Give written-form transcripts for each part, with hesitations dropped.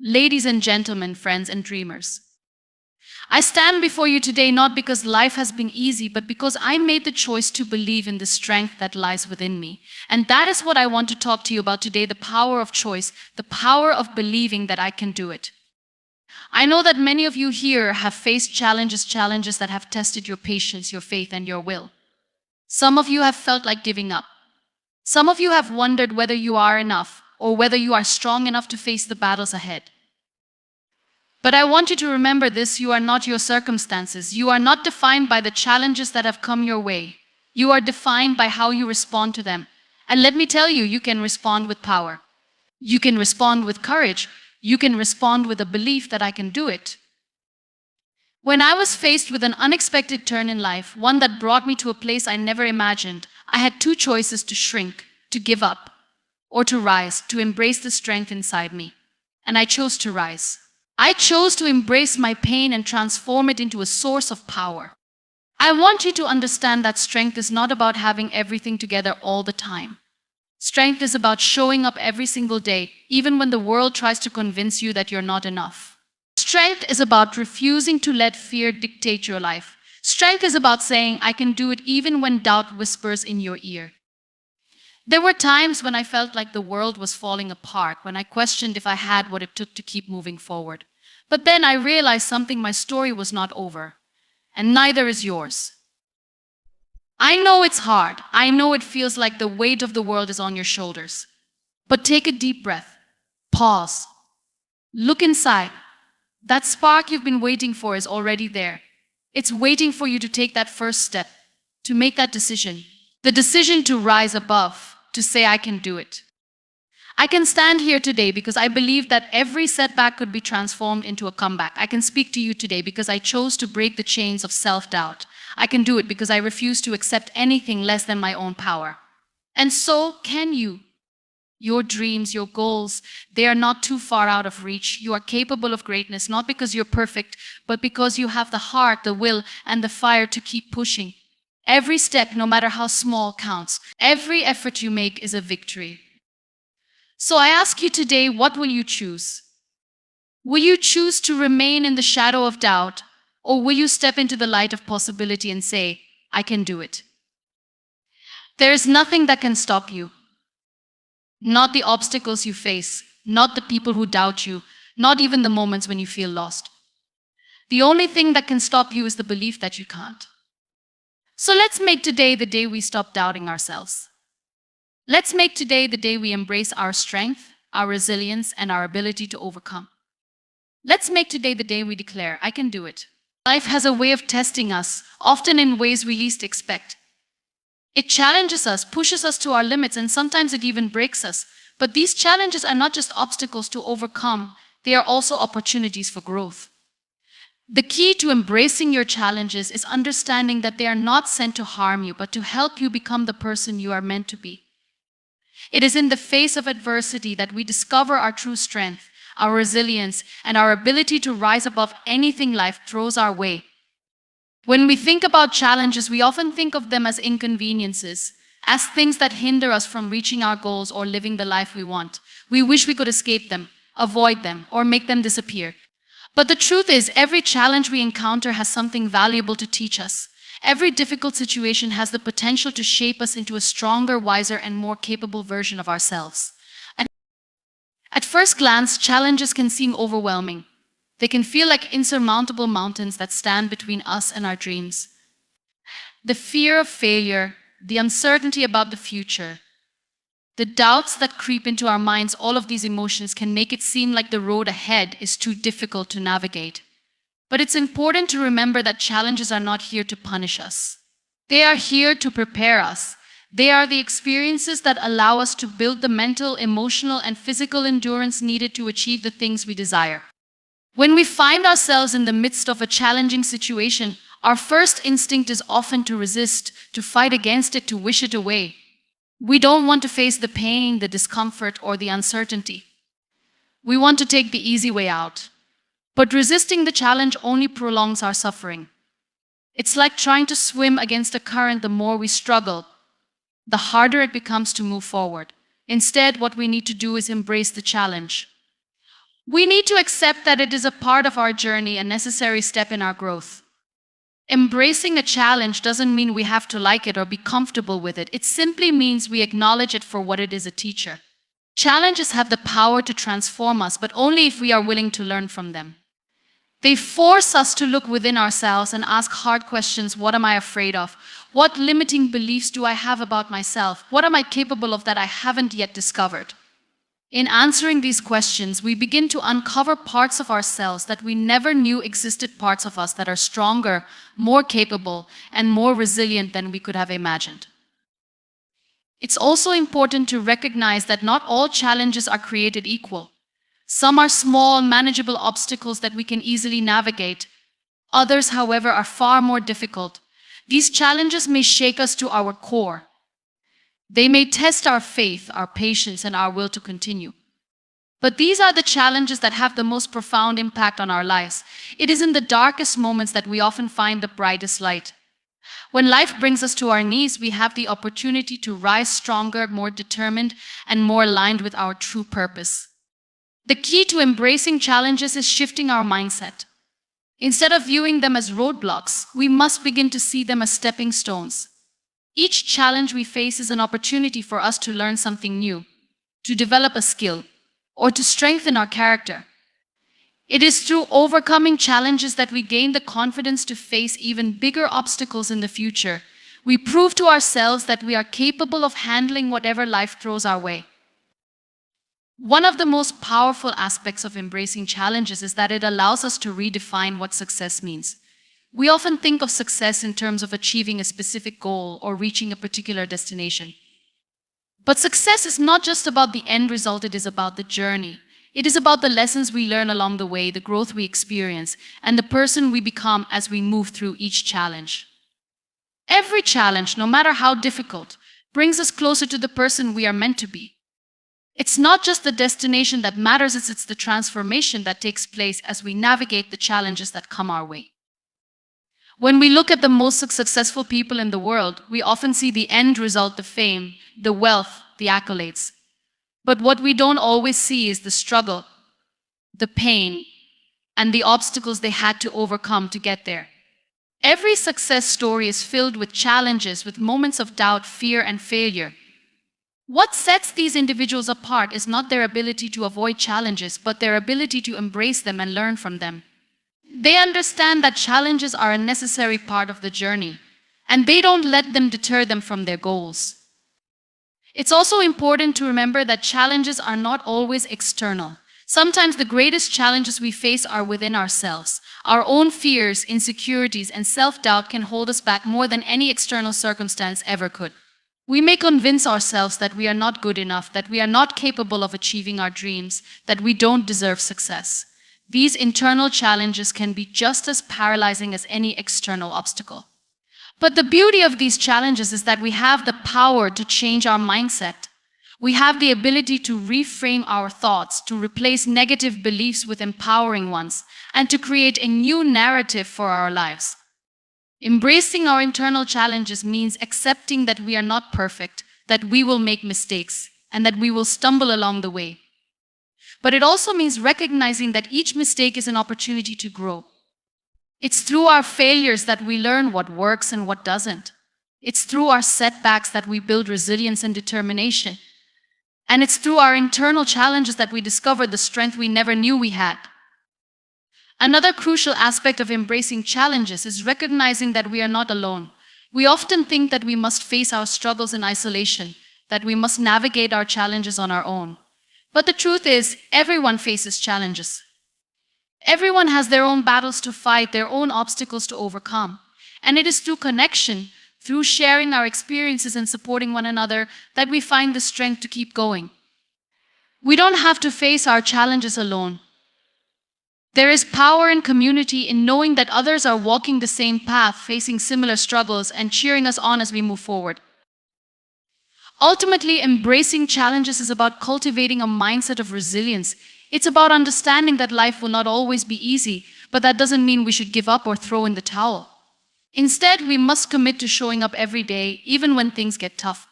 Ladies and gentlemen, friends and dreamers, I stand before you today not because life has been easy, but because I made the choice to believe in the strength that lies within me. And that is what I want to talk to you about today, the power of choice, the power of believing that I can do it. I know that many of you here have faced challenges that have tested your patience, your faith, and your will. Some of you have felt like giving up. Some of you have wondered whether you are enough or whether you are strong enough to face the battles ahead. But I want you to remember this: you are not your circumstances. You are not defined by the challenges that have come your way. You are defined by how you respond to them. And let me tell you, you can respond with power. You can respond with courage. You can respond with a belief that I can do it. When I was faced with an unexpected turn in life, one that brought me to a place I never imagined, I had two choices: to shrink, to give up, or to rise, to embrace the strength inside me. And I chose to rise. I chose to embrace my pain and transform it into a source of power. I want you to understand that strength is not about having everything together all the time. Strength is about showing up every single day, even when the world tries to convince you that you're not enough. Strength is about refusing to let fear dictate your life. Strength is about saying, I can do it even when doubt whispers in your ear. There were times when I felt like the world was falling apart, when I questioned if I had what it took to keep moving forward. But then I realized something: my story was not over, and neither is yours. I know it's hard. I know it feels like the weight of the world is on your shoulders. But take a deep breath. Pause. Look inside. That spark you've been waiting for is already there. It's waiting for you to take that first step, to make that decision. The decision to rise above, to say, I can do it. I can stand here today because I believe that every setback could be transformed into a comeback. I can speak to you today because I chose to break the chains of self-doubt. I can do it because I refuse to accept anything less than my own power. And so can you. Your dreams, your goals, they are not too far out of reach. You are capable of greatness, not because you're perfect, but because you have the heart, the will, and the fire to keep pushing. Every step, no matter how small, counts. Every effort you make is a victory. So I ask you today, what will you choose? Will you choose to remain in the shadow of doubt, or will you step into the light of possibility and say, I can do it? There is nothing that can stop you. Not the obstacles you face, not the people who doubt you, not even the moments when you feel lost. The only thing that can stop you is the belief that you can't. So let's make today the day we stop doubting ourselves. Let's make today the day we embrace our strength, our resilience, and our ability to overcome. Let's make today the day we declare, I can do it. Life has a way of testing us, often in ways we least expect. It challenges us, pushes us to our limits, and sometimes it even breaks us. But these challenges are not just obstacles to overcome, they are also opportunities for growth. The key to embracing your challenges is understanding that they are not sent to harm you, but to help you become the person you are meant to be. It is in the face of adversity that we discover our true strength, our resilience, and our ability to rise above anything life throws our way. When we think about challenges, we often think of them as inconveniences, as things that hinder us from reaching our goals or living the life we want. We wish we could escape them, avoid them, or make them disappear. But the truth is, every challenge we encounter has something valuable to teach us. Every difficult situation has the potential to shape us into a stronger, wiser, and more capable version of ourselves. At first glance, challenges can seem overwhelming. They can feel like insurmountable mountains that stand between us and our dreams. The fear of failure, the uncertainty about the future, the doubts that creep into our minds, all of these emotions can make it seem like the road ahead is too difficult to navigate. But it's important to remember that challenges are not here to punish us. They are here to prepare us. They are the experiences that allow us to build the mental, emotional, and physical endurance needed to achieve the things we desire. When we find ourselves in the midst of a challenging situation, our first instinct is often to resist, to fight against it, to wish it away. We don't want to face the pain, the discomfort, or the uncertainty. We want to take the easy way out. But resisting the challenge only prolongs our suffering. It's like trying to swim against a current. The more we struggle, the harder it becomes to move forward. Instead, what we need to do is embrace the challenge. We need to accept that it is a part of our journey, a necessary step in our growth. Embracing a challenge doesn't mean we have to like it or be comfortable with it. It simply means we acknowledge it for what it is, a teacher. Challenges have the power to transform us, but only if we are willing to learn from them. They force us to look within ourselves and ask hard questions. What am I afraid of? What limiting beliefs do I have about myself? What am I capable of that I haven't yet discovered? In answering these questions, we begin to uncover parts of ourselves that we never knew existed, parts of us that are stronger, more capable, and more resilient than we could have imagined. It's also important to recognize that not all challenges are created equal. Some are small, manageable obstacles that we can easily navigate. Others, however, are far more difficult. These challenges may shake us to our core. They may test our faith, our patience, and our will to continue. But these are the challenges that have the most profound impact on our lives. It is in the darkest moments that we often find the brightest light. When life brings us to our knees, we have the opportunity to rise stronger, more determined, and more aligned with our true purpose. The key to embracing challenges is shifting our mindset. Instead of viewing them as roadblocks, we must begin to see them as stepping stones. Each challenge we face is an opportunity for us to learn something new, to develop a skill, or to strengthen our character. It is through overcoming challenges that we gain the confidence to face even bigger obstacles in the future. We prove to ourselves that we are capable of handling whatever life throws our way. One of the most powerful aspects of embracing challenges is that it allows us to redefine what success means. We often think of success in terms of achieving a specific goal or reaching a particular destination. But success is not just about the end result, it is about the journey. It is about the lessons we learn along the way, the growth we experience, and the person we become as we move through each challenge. Every challenge, no matter how difficult, brings us closer to the person we are meant to be. It's not just the destination that matters, it's the transformation that takes place as we navigate the challenges that come our way. When we look at the most successful people in the world, we often see the end result, the fame, the wealth, the accolades. But what we don't always see is the struggle, the pain, and the obstacles they had to overcome to get there. Every success story is filled with challenges, with moments of doubt, fear, and failure. What sets these individuals apart is not their ability to avoid challenges, but their ability to embrace them and learn from them. They understand that challenges are a necessary part of the journey, and they don't let them deter them from their goals. It's also important to remember that challenges are not always external. Sometimes the greatest challenges we face are within ourselves. Our own fears, insecurities, and self-doubt can hold us back more than any external circumstance ever could. We may convince ourselves that we are not good enough, that we are not capable of achieving our dreams, that we don't deserve success. These internal challenges can be just as paralyzing as any external obstacle. But the beauty of these challenges is that we have the power to change our mindset. We have the ability to reframe our thoughts, to replace negative beliefs with empowering ones, and to create a new narrative for our lives. Embracing our internal challenges means accepting that we are not perfect, that we will make mistakes, and that we will stumble along the way. But it also means recognizing that each mistake is an opportunity to grow. It's through our failures that we learn what works and what doesn't. It's through our setbacks that we build resilience and determination. And it's through our internal challenges that we discover the strength we never knew we had. Another crucial aspect of embracing challenges is recognizing that we are not alone. We often think that we must face our struggles in isolation, that we must navigate our challenges on our own. But the truth is, everyone faces challenges. Everyone has their own battles to fight, their own obstacles to overcome. And it is through connection, through sharing our experiences and supporting one another, that we find the strength to keep going. We don't have to face our challenges alone. There is power in community, in knowing that others are walking the same path, facing similar struggles, and cheering us on as we move forward. Ultimately, embracing challenges is about cultivating a mindset of resilience. It's about understanding that life will not always be easy, but that doesn't mean we should give up or throw in the towel. Instead, we must commit to showing up every day, even when things get tough.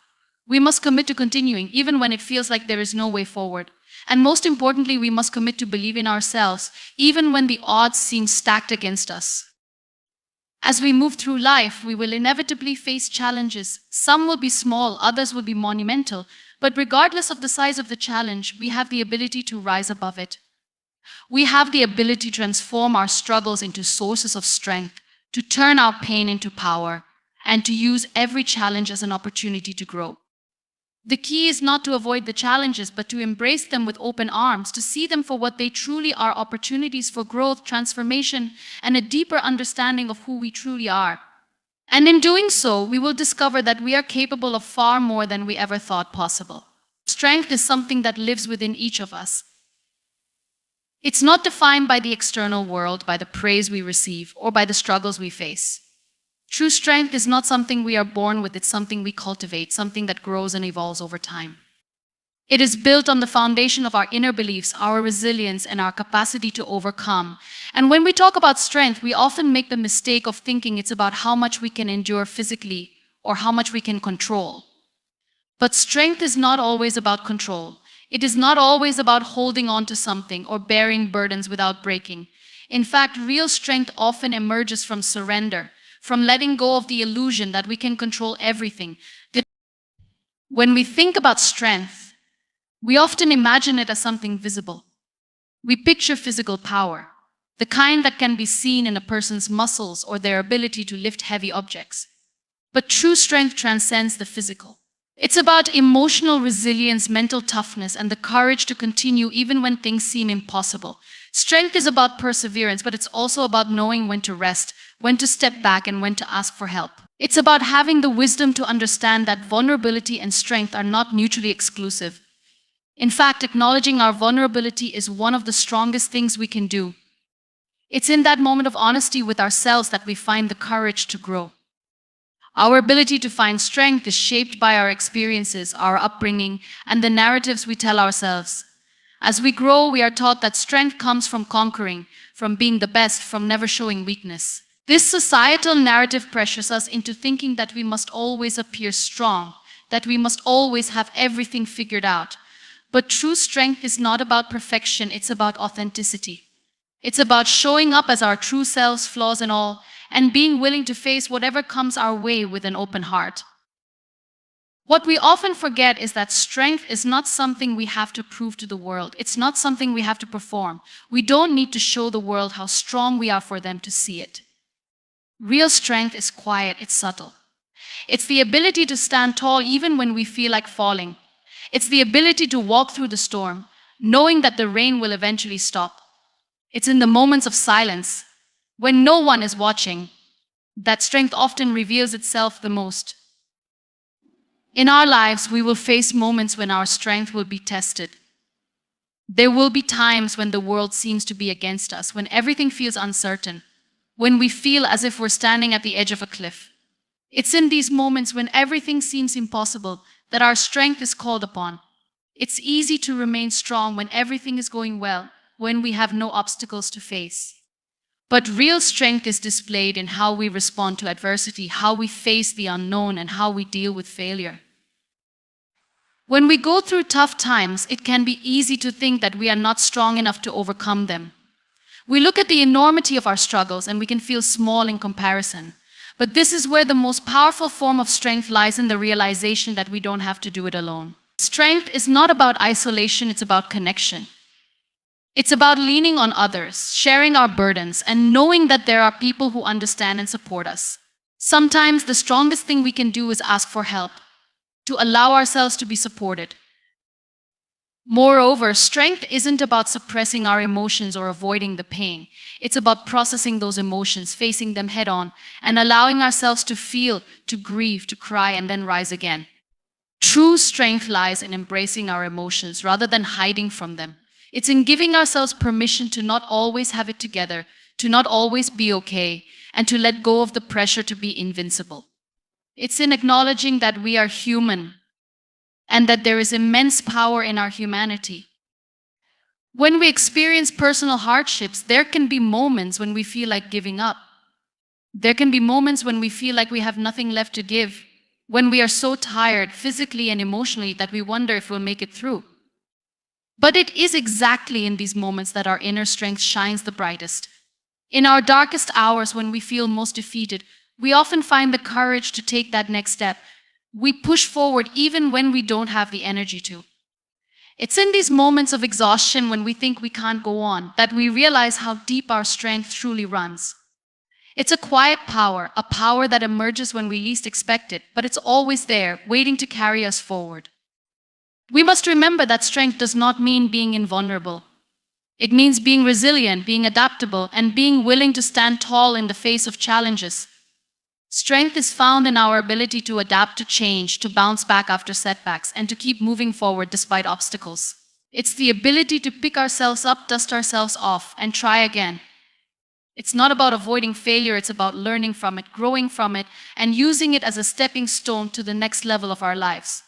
We must commit to continuing, even when it feels like there is no way forward. And most importantly, we must commit to believe in ourselves, even when the odds seem stacked against us. As we move through life, we will inevitably face challenges. Some will be small, others will be monumental. But regardless of the size of the challenge, we have the ability to rise above it. We have the ability to transform our struggles into sources of strength, to turn our pain into power, and to use every challenge as an opportunity to grow. The key is not to avoid the challenges, but to embrace them with open arms, to see them for what they truly are: opportunities for growth, transformation, and a deeper understanding of who we truly are. And in doing so, we will discover that we are capable of far more than we ever thought possible. Strength is something that lives within each of us. It's not defined by the external world, by the praise we receive, or by the struggles we face. True strength is not something we are born with, it's something we cultivate, something that grows and evolves over time. It is built on the foundation of our inner beliefs, our resilience, and our capacity to overcome. And when we talk about strength, we often make the mistake of thinking it's about how much we can endure physically or how much we can control. But strength is not always about control. It is not always about holding on to something or bearing burdens without breaking. In fact, real strength often emerges from surrender, from letting go of the illusion that we can control everything. When we think about strength, we often imagine it as something visible. We picture physical power, the kind that can be seen in a person's muscles or their ability to lift heavy objects. But true strength transcends the physical. It's about emotional resilience, mental toughness, and the courage to continue even when things seem impossible. Strength is about perseverance, but it's also about knowing when to rest, when to step back, and when to ask for help. It's about having the wisdom to understand that vulnerability and strength are not mutually exclusive. In fact, acknowledging our vulnerability is one of the strongest things we can do. It's in that moment of honesty with ourselves that we find the courage to grow. Our ability to find strength is shaped by our experiences, our upbringing, and the narratives we tell ourselves. As we grow, we are taught that strength comes from conquering, from being the best, from never showing weakness. This societal narrative pressures us into thinking that we must always appear strong, that we must always have everything figured out. But true strength is not about perfection, it's about authenticity. It's about showing up as our true selves, flaws and all, and being willing to face whatever comes our way with an open heart. What we often forget is that strength is not something we have to prove to the world. It's not something we have to perform. We don't need to show the world how strong we are for them to see it. Real strength is quiet, it's subtle. It's the ability to stand tall even when we feel like falling. It's the ability to walk through the storm, knowing that the rain will eventually stop. It's in the moments of silence, when no one is watching, that strength often reveals itself the most. In our lives, we will face moments when our strength will be tested. There will be times when the world seems to be against us, when everything feels uncertain, when we feel as if we're standing at the edge of a cliff. It's in these moments when everything seems impossible that our strength is called upon. It's easy to remain strong when everything is going well, when we have no obstacles to face. But real strength is displayed in how we respond to adversity, how we face the unknown, and how we deal with failure. When we go through tough times, it can be easy to think that we are not strong enough to overcome them. We look at the enormity of our struggles and we can feel small in comparison. But this is where the most powerful form of strength lies, in the realization that we don't have to do it alone. Strength is not about isolation, it's about connection. It's about leaning on others, sharing our burdens, and knowing that there are people who understand and support us. Sometimes the strongest thing we can do is ask for help, to allow ourselves to be supported. Moreover, strength isn't about suppressing our emotions or avoiding the pain. It's about processing those emotions, facing them head on, and allowing ourselves to feel, to grieve, to cry, and then rise again. True strength lies in embracing our emotions rather than hiding from them. It's in giving ourselves permission to not always have it together, to not always be okay, and to let go of the pressure to be invincible. It's in acknowledging that we are human and that there is immense power in our humanity. When we experience personal hardships, there can be moments when we feel like giving up. There can be moments when we feel like we have nothing left to give, when we are so tired physically and emotionally that we wonder if we'll make it through. But it is exactly in these moments that our inner strength shines the brightest. In our darkest hours, when we feel most defeated, we often find the courage to take that next step. We push forward even when we don't have the energy to. It's in these moments of exhaustion, when we think we can't go on, that we realize how deep our strength truly runs. It's a quiet power, a power that emerges when we least expect it, but it's always there, waiting to carry us forward. We must remember that strength does not mean being invulnerable. It means being resilient, being adaptable, and being willing to stand tall in the face of challenges. Strength is found in our ability to adapt to change, to bounce back after setbacks, and to keep moving forward despite obstacles. It's the ability to pick ourselves up, dust ourselves off, and try again. It's not about avoiding failure, it's about learning from it, growing from it, and using it as a stepping stone to the next level of our lives.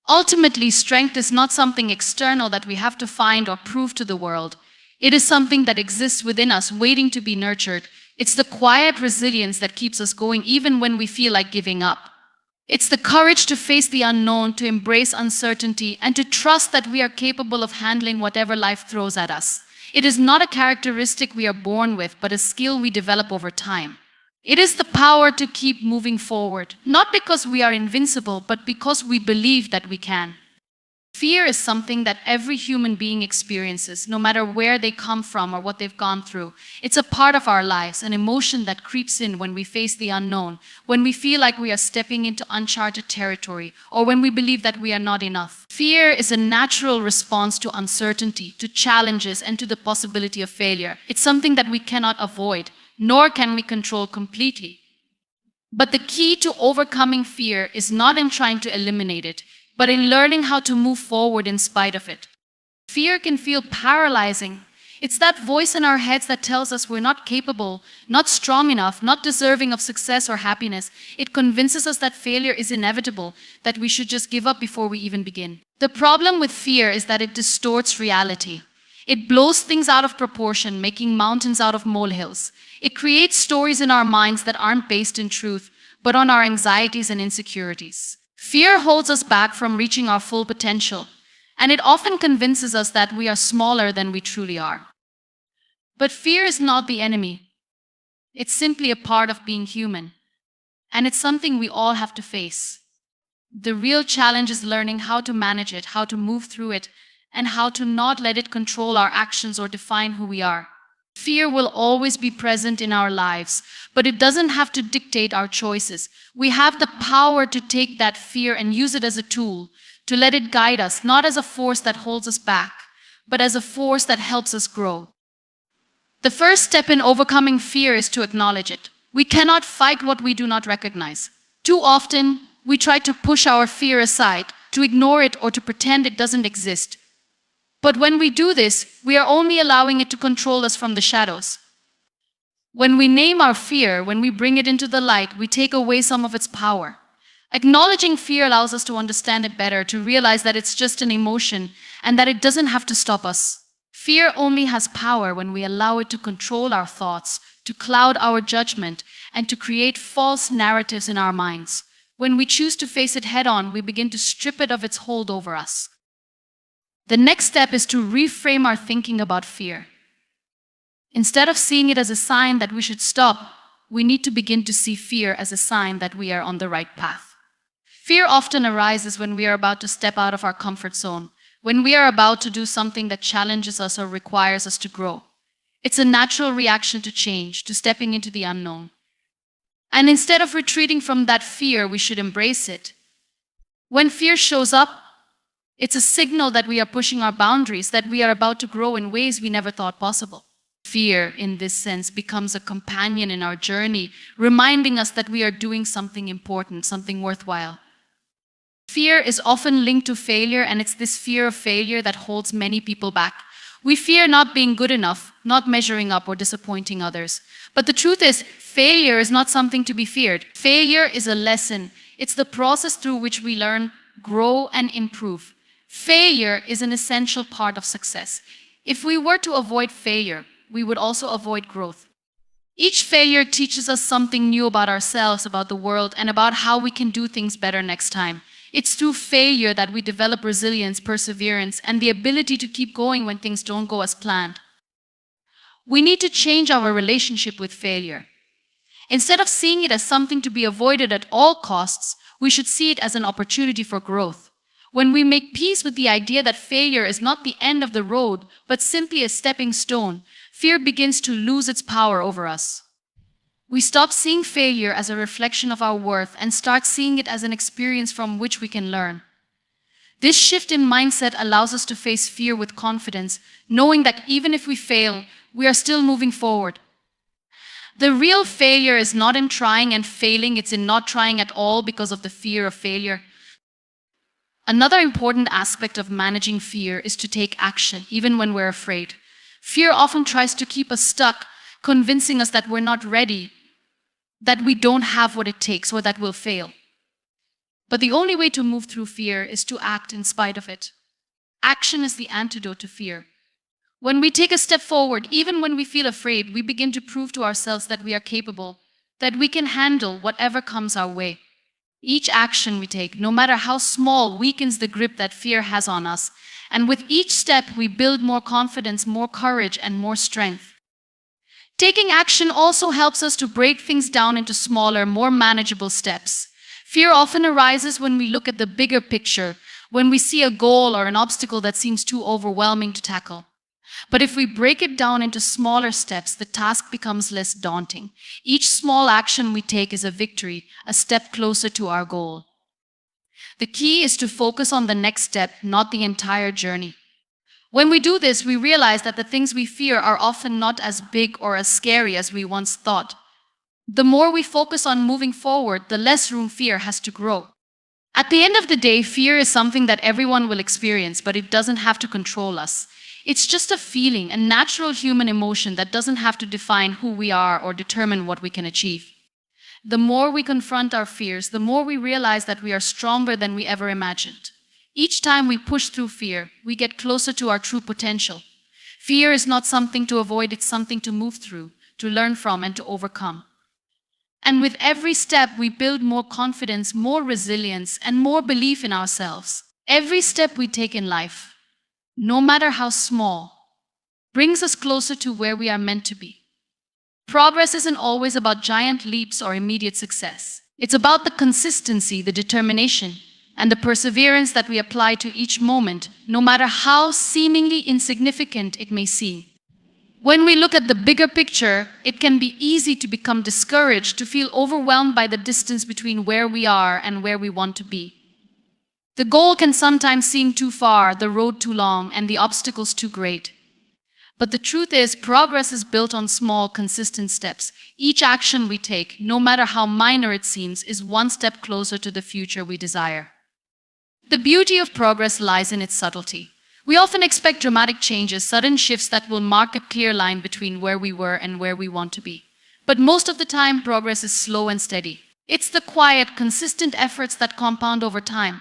Ultimately, strength is not something external that we have to find or prove to the world. It is something that exists within us, waiting to be nurtured. It's the quiet resilience that keeps us going even when we feel like giving up. It's the courage to face the unknown, to embrace uncertainty, and to trust that we are capable of handling whatever life throws at us. It is not a characteristic we are born with, but a skill we develop over time. It is the power to keep moving forward, not because we are invincible, but because we believe that we can. Fear is something that every human being experiences, no matter where they come from or what they've gone through. It's a part of our lives, an emotion that creeps in when we face the unknown, when we feel like we are stepping into uncharted territory, or when we believe that we are not enough. Fear is a natural response to uncertainty, to challenges, and to the possibility of failure. It's something that we cannot avoid, nor can we control completely. But the key to overcoming fear is not in trying to eliminate it, but in learning how to move forward in spite of it. Fear can feel paralyzing. It's that voice in our heads that tells us we're not capable, not strong enough, not deserving of success or happiness. It convinces us that failure is inevitable, that we should just give up before we even begin. The problem with fear is that it distorts reality. It blows things out of proportion, making mountains out of molehills. It creates stories in our minds that aren't based in truth, but on our anxieties and insecurities. Fear holds us back from reaching our full potential, and it often convinces us that we are smaller than we truly are. But fear is not the enemy. It's simply a part of being human, and it's something we all have to face. The real challenge is learning how to manage it, how to move through it, and how to not let it control our actions or define who we are. Fear will always be present in our lives, but it doesn't have to dictate our choices. We have the power to take that fear and use it as a tool, to let it guide us, not as a force that holds us back, but as a force that helps us grow. The first step in overcoming fear is to acknowledge it. We cannot fight what we do not recognize. Too often, we try to push our fear aside, to ignore it, or to pretend it doesn't exist. But when we do this, we are only allowing it to control us from the shadows. When we name our fear, when we bring it into the light, we take away some of its power. Acknowledging fear allows us to understand it better, to realize that it's just an emotion and that it doesn't have to stop us. Fear only has power when we allow it to control our thoughts, to cloud our judgment, and to create false narratives in our minds. When we choose to face it head-on, we begin to strip it of its hold over us. The next step is to reframe our thinking about fear. Instead of seeing it as a sign that we should stop, we need to begin to see fear as a sign that we are on the right path. Fear often arises when we are about to step out of our comfort zone, when we are about to do something that challenges us or requires us to grow. It's a natural reaction to change, to stepping into the unknown. And instead of retreating from that fear, we should embrace it. When fear shows up, it's a signal that we are pushing our boundaries, that we are about to grow in ways we never thought possible. Fear, in this sense, becomes a companion in our journey, reminding us that we are doing something important, something worthwhile. Fear is often linked to failure, and it's this fear of failure that holds many people back. We fear not being good enough, not measuring up, or disappointing others. But the truth is, failure is not something to be feared. Failure is a lesson. It's the process through which we learn, grow, and improve. Failure is an essential part of success. If we were to avoid failure, we would also avoid growth. Each failure teaches us something new about ourselves, about the world, and about how we can do things better next time. It's through failure that we develop resilience, perseverance, and the ability to keep going when things don't go as planned. We need to change our relationship with failure. Instead of seeing it as something to be avoided at all costs, we should see it as an opportunity for growth. When we make peace with the idea that failure is not the end of the road, but simply a stepping stone, fear begins to lose its power over us. We stop seeing failure as a reflection of our worth and start seeing it as an experience from which we can learn. This shift in mindset allows us to face fear with confidence, knowing that even if we fail, we are still moving forward. The real failure is not in trying and failing, it's in not trying at all because of the fear of failure. Another important aspect of managing fear is to take action, even when we're afraid. Fear often tries to keep us stuck, convincing us that we're not ready, that we don't have what it takes, or that we'll fail. But the only way to move through fear is to act in spite of it. Action is the antidote to fear. When we take a step forward, even when we feel afraid, we begin to prove to ourselves that we are capable, that we can handle whatever comes our way. Each action we take, no matter how small, weakens the grip that fear has on us. And with each step, we build more confidence, more courage, and more strength. Taking action also helps us to break things down into smaller, more manageable steps. Fear often arises when we look at the bigger picture, when we see a goal or an obstacle that seems too overwhelming to tackle. But if we break it down into smaller steps, the task becomes less daunting. Each small action we take is a victory, a step closer to our goal. The key is to focus on the next step, not the entire journey. When we do this, we realize that the things we fear are often not as big or as scary as we once thought. The more we focus on moving forward, the less room fear has to grow. At the end of the day, fear is something that everyone will experience, but it doesn't have to control us. It's just a feeling, a natural human emotion that doesn't have to define who we are or determine what we can achieve. The more we confront our fears, the more we realize that we are stronger than we ever imagined. Each time we push through fear, we get closer to our true potential. Fear is not something to avoid, it's something to move through, to learn from, and to overcome. And with every step, we build more confidence, more resilience, and more belief in ourselves. Every step we take in life, no matter how small, brings us closer to where we are meant to be. Progress isn't always about giant leaps or immediate success. It's about the consistency, the determination, and the perseverance that we apply to each moment, no matter how seemingly insignificant it may seem. When we look at the bigger picture, it can be easy to become discouraged, to feel overwhelmed by the distance between where we are and where we want to be. The goal can sometimes seem too far, the road too long, and the obstacles too great. But the truth is, progress is built on small, consistent steps. Each action we take, no matter how minor it seems, is one step closer to the future we desire. The beauty of progress lies in its subtlety. We often expect dramatic changes, sudden shifts that will mark a clear line between where we were and where we want to be. But most of the time, progress is slow and steady. It's the quiet, consistent efforts that compound over time.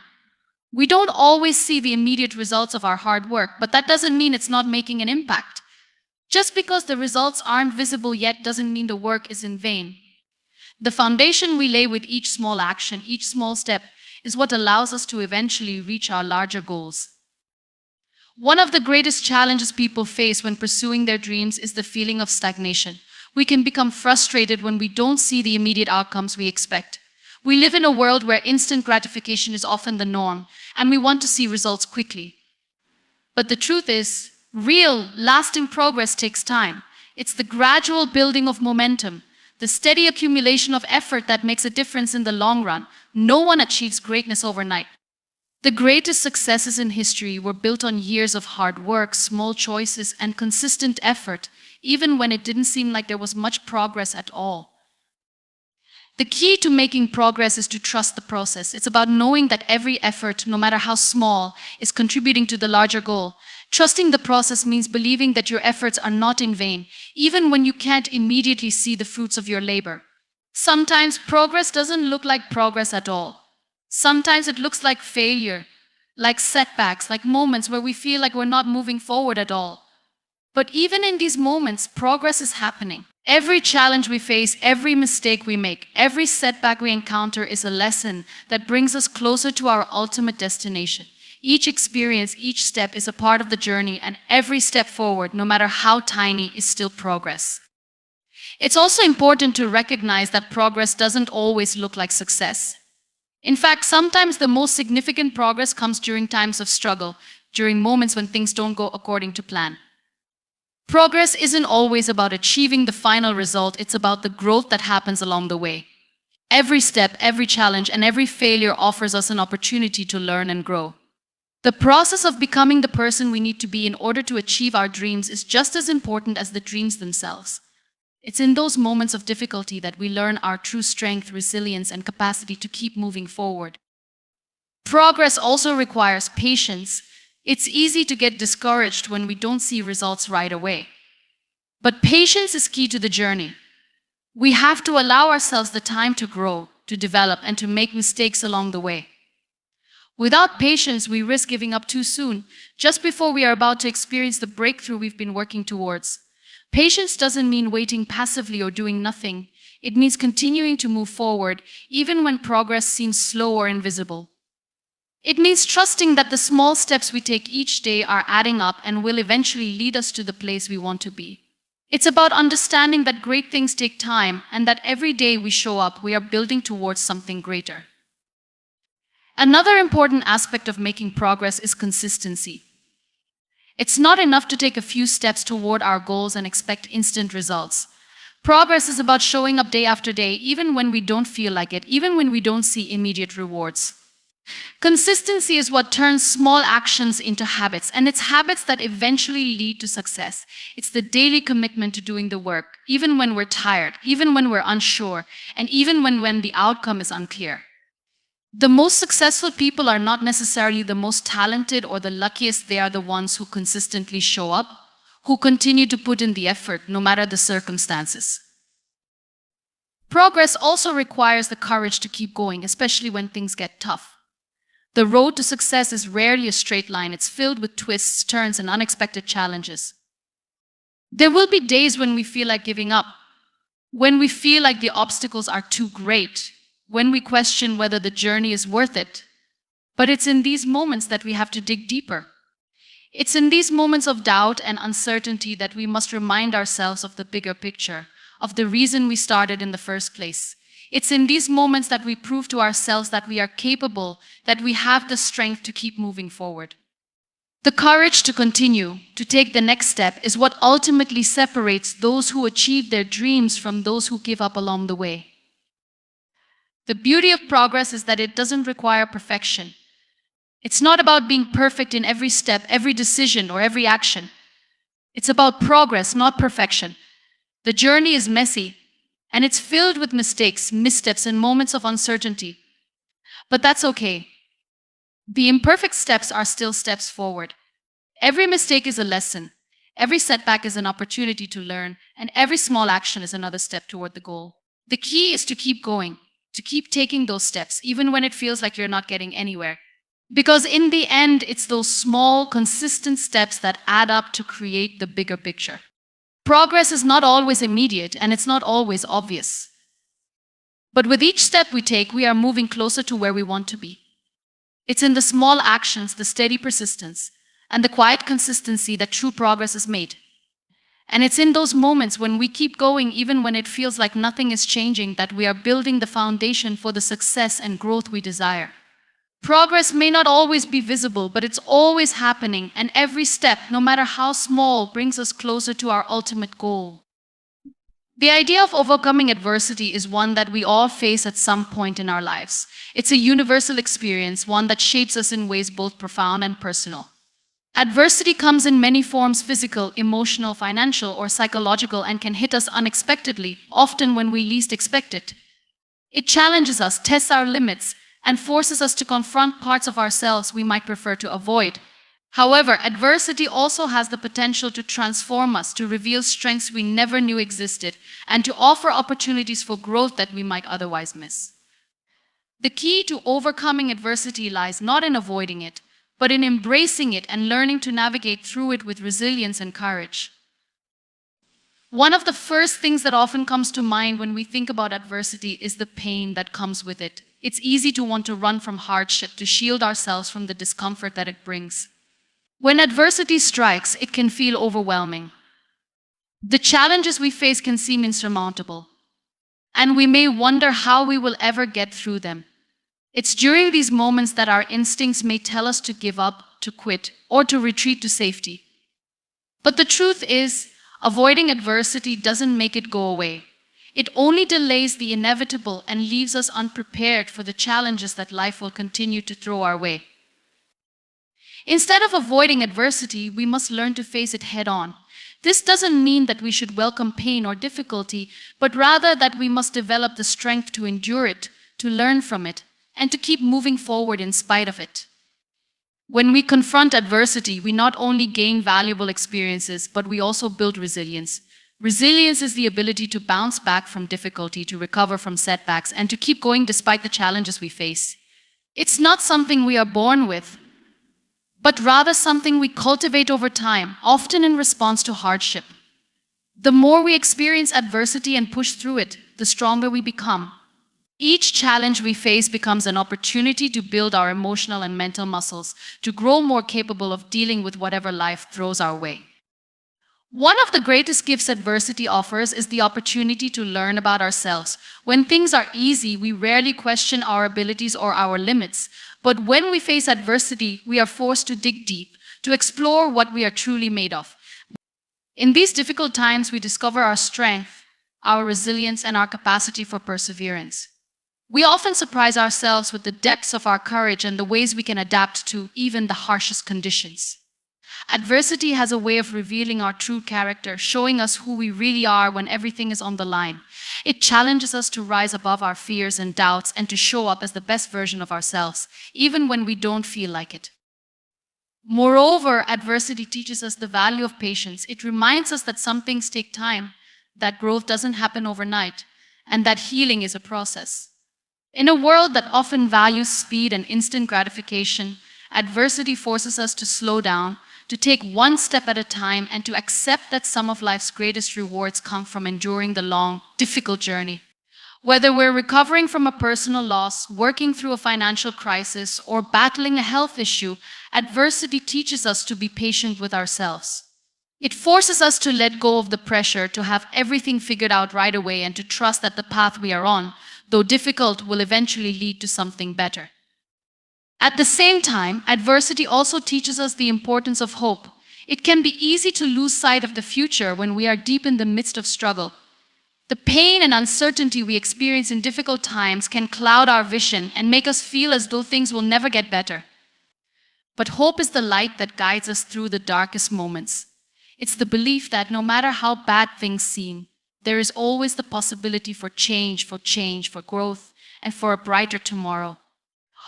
We don't always see the immediate results of our hard work, but that doesn't mean it's not making an impact. Just because the results aren't visible yet doesn't mean the work is in vain. The foundation we lay with each small action, each small step, is what allows us to eventually reach our larger goals. One of the greatest challenges people face when pursuing their dreams is the feeling of stagnation. We can become frustrated when we don't see the immediate outcomes we expect. We live in a world where instant gratification is often the norm, and we want to see results quickly. But the truth is, real, lasting progress takes time. It's the gradual building of momentum, the steady accumulation of effort that makes a difference in the long run. No one achieves greatness overnight. The greatest successes in history were built on years of hard work, small choices, and consistent effort, even when it didn't seem like there was much progress at all. The key to making progress is to trust the process. It's about knowing that every effort, no matter how small, is contributing to the larger goal. Trusting the process means believing that your efforts are not in vain, even when you can't immediately see the fruits of your labor. Sometimes progress doesn't look like progress at all. Sometimes it looks like failure, like setbacks, like moments where we feel like we're not moving forward at all. But even in these moments, progress is happening. Every challenge we face, every mistake we make, every setback we encounter is a lesson that brings us closer to our ultimate destination. Each experience, each step is a part of the journey, and every step forward, no matter how tiny, is still progress. It's also important to recognize that progress doesn't always look like success. In fact, sometimes the most significant progress comes during times of struggle, during moments when things don't go according to plan. Progress isn't always about achieving the final result, it's about the growth that happens along the way. Every step, every challenge, and every failure offers us an opportunity to learn and grow. The process of becoming the person we need to be in order to achieve our dreams is just as important as the dreams themselves. It's in those moments of difficulty that we learn our true strength, resilience, and capacity to keep moving forward. Progress also requires patience. It's easy to get discouraged when we don't see results right away. But patience is key to the journey. We have to allow ourselves the time to grow, to develop, and to make mistakes along the way. Without patience, we risk giving up too soon, just before we are about to experience the breakthrough we've been working towards. Patience doesn't mean waiting passively or doing nothing. It means continuing to move forward, even when progress seems slow or invisible. It means trusting that the small steps we take each day are adding up and will eventually lead us to the place we want to be. It's about understanding that great things take time and that every day we show up, we are building towards something greater. Another important aspect of making progress is consistency. It's not enough to take a few steps toward our goals and expect instant results. Progress is about showing up day after day, even when we don't feel like it, even when we don't see immediate rewards. Consistency is what turns small actions into habits, and it's habits that eventually lead to success. It's the daily commitment to doing the work, even when we're tired, even when we're unsure, and even when the outcome is unclear. The most successful people are not necessarily the most talented or the luckiest. They are the ones who consistently show up, who continue to put in the effort no matter the circumstances. Progress also requires the courage to keep going, especially when things get tough. The road to success is rarely a straight line. It's filled with twists, turns, and unexpected challenges. There will be days when we feel like giving up, when we feel like the obstacles are too great, when we question whether the journey is worth it. But it's in these moments that we have to dig deeper. It's in these moments of doubt and uncertainty that we must remind ourselves of the bigger picture, of the reason we started in the first place. It's in these moments that we prove to ourselves that we are capable, that we have the strength to keep moving forward. The courage to continue, to take the next step, is what ultimately separates those who achieve their dreams from those who give up along the way. The beauty of progress is that it doesn't require perfection. It's not about being perfect in every step, every decision, or every action. It's about progress, not perfection. The journey is messy, and it's filled with mistakes, missteps, and moments of uncertainty. But that's okay. The imperfect steps are still steps forward. Every mistake is a lesson. Every setback is an opportunity to learn, and every small action is another step toward the goal. The key is to keep going, to keep taking those steps, even when it feels like you're not getting anywhere. Because in the end, it's those small, consistent steps that add up to create the bigger picture. Progress is not always immediate, and it's not always obvious. But with each step we take, we are moving closer to where we want to be. It's in the small actions, the steady persistence, and the quiet consistency that true progress is made. And it's in those moments when we keep going, even when it feels like nothing is changing, that we are building the foundation for the success and growth we desire. Progress may not always be visible, but it's always happening, and every step, no matter how small, brings us closer to our ultimate goal. The idea of overcoming adversity is one that we all face at some point in our lives. It's a universal experience, one that shapes us in ways both profound and personal. Adversity comes in many forms: physical, emotional, financial, or psychological, and can hit us unexpectedly, often when we least expect it. It challenges us, tests our limits, and forces us to confront parts of ourselves we might prefer to avoid. However, adversity also has the potential to transform us, to reveal strengths we never knew existed, and to offer opportunities for growth that we might otherwise miss. The key to overcoming adversity lies not in avoiding it, but in embracing it and learning to navigate through it with resilience and courage. One of the first things that often comes to mind when we think about adversity is the pain that comes with it. It's easy to want to run from hardship, to shield ourselves from the discomfort that it brings. When adversity strikes, it can feel overwhelming. The challenges we face can seem insurmountable, and we may wonder how we will ever get through them. It's during these moments that our instincts may tell us to give up, to quit, or to retreat to safety. But the truth is, avoiding adversity doesn't make it go away. It only delays the inevitable and leaves us unprepared for the challenges that life will continue to throw our way. Instead of avoiding adversity, we must learn to face it head on. This doesn't mean that we should welcome pain or difficulty, but rather that we must develop the strength to endure it, to learn from it, and to keep moving forward in spite of it. When we confront adversity, we not only gain valuable experiences, but we also build resilience. Resilience is the ability to bounce back from difficulty, to recover from setbacks, and to keep going despite the challenges we face. It's not something we are born with, but rather something we cultivate over time, often in response to hardship. The more we experience adversity and push through it, the stronger we become. Each challenge we face becomes an opportunity to build our emotional and mental muscles, to grow more capable of dealing with whatever life throws our way. One of the greatest gifts adversity offers is the opportunity to learn about ourselves. When things are easy, we rarely question our abilities or our limits. But when we face adversity, we are forced to dig deep, to explore what we are truly made of. In these difficult times, we discover our strength, our resilience, and our capacity for perseverance. We often surprise ourselves with the depths of our courage and the ways we can adapt to even the harshest conditions. Adversity has a way of revealing our true character, showing us who we really are when everything is on the line. It challenges us to rise above our fears and doubts and to show up as the best version of ourselves, even when we don't feel like it. Moreover, adversity teaches us the value of patience. It reminds us that some things take time, that growth doesn't happen overnight, and that healing is a process. In a world that often values speed and instant gratification, adversity forces us to slow down, to take one step at a time, and to accept that some of life's greatest rewards come from enduring the long, difficult journey. Whether we're recovering from a personal loss, working through a financial crisis, or battling a health issue, adversity teaches us to be patient with ourselves. It forces us to let go of the pressure to have everything figured out right away and to trust that the path we are on, though difficult, will eventually lead to something better. At the same time, adversity also teaches us the importance of hope. It can be easy to lose sight of the future when we are deep in the midst of struggle. The pain and uncertainty we experience in difficult times can cloud our vision and make us feel as though things will never get better. But hope is the light that guides us through the darkest moments. It's the belief that no matter how bad things seem, there is always the possibility for change, for growth, and for a brighter tomorrow.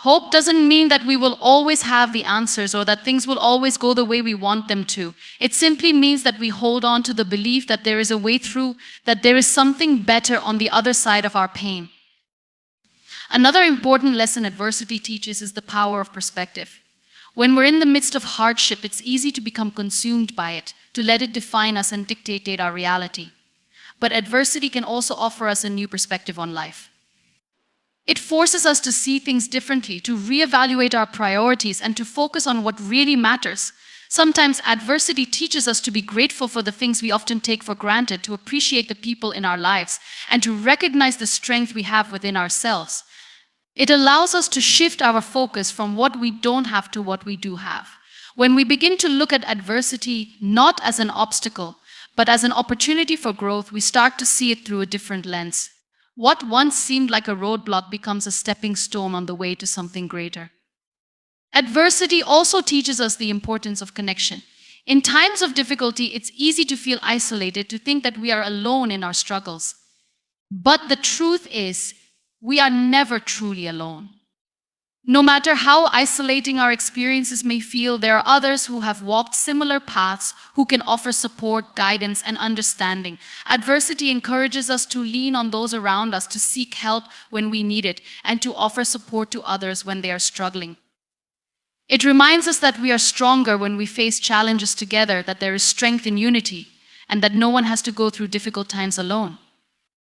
Hope doesn't mean that we will always have the answers or that things will always go the way we want them to. It simply means that we hold on to the belief that there is a way through, that there is something better on the other side of our pain. Another important lesson adversity teaches is the power of perspective. When we're in the midst of hardship, it's easy to become consumed by it, to let it define us and dictate our reality. But adversity can also offer us a new perspective on life. It forces us to see things differently, to reevaluate our priorities, and to focus on what really matters. Sometimes adversity teaches us to be grateful for the things we often take for granted, to appreciate the people in our lives, and to recognize the strength we have within ourselves. It allows us to shift our focus from what we don't have to what we do have. When we begin to look at adversity not as an obstacle, but as an opportunity for growth, we start to see it through a different lens. What once seemed like a roadblock becomes a stepping stone on the way to something greater. Adversity also teaches us the importance of connection. In times of difficulty, it's easy to feel isolated, to think that we are alone in our struggles. But the truth is, we are never truly alone. No matter how isolating our experiences may feel, there are others who have walked similar paths, who can offer support, guidance, and understanding. Adversity encourages us to lean on those around us, to seek help when we need it, and to offer support to others when they are struggling. It reminds us that we are stronger when we face challenges together, that there is strength in unity, and that no one has to go through difficult times alone.